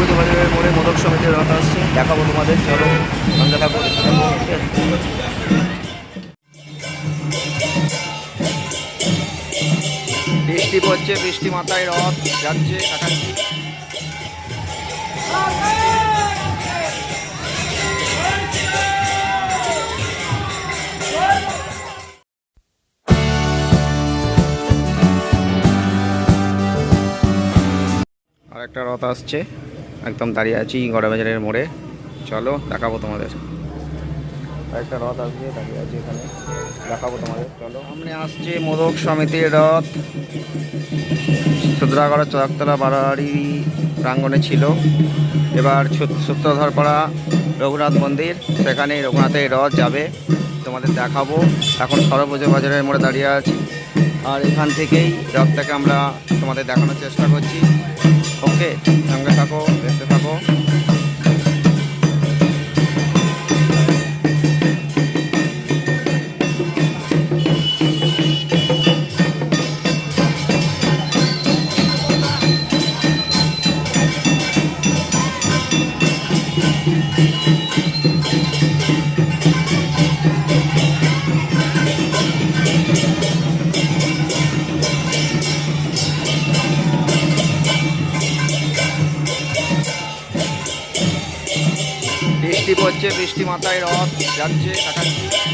পুজো বাজারের মোড়ে মোদক সমিতির রথ আসছে, দেখাবো তোমাদের। চলো সঙ্গে থাকো। বৃষ্টি পড়ছে, বৃষ্টি মাথায় রথ যাচ্ছে কাছাকাছি। আর একটা রথ আসছে, একদম দাঁড়িয়ে আছি গড়াবাজারের মোড়ে। চলো দেখাবো তোমাদের। একটা রথ আসবে, দাঁড়িয়ে আছে এখানে, দেখাবো তোমাদের। চলো, সামনে আসছে মোদক সমিতির রথ। সূত্রাগড়া চকতলা বাড়ি প্রাঙ্গণে ছিল, এবার সূত্রধরপাড়া রঘুনাথ মন্দির, সেখানে রঘুনাথের রথ যাবে, তোমাদের দেখাবো। এখন সরপুজো বাজারের মোড়ে দাঁড়িয়ে আছি, আর এখান থেকেই রথটাকে আমরা তোমাদের দেখানোর চেষ্টা করছি। ওকে, সঙ্গে থাকো, দেখতে থাকো। বৃষ্টি পড়ছে, বৃষ্টি মাথায় রথ যাচ্ছে কাছাকাছি।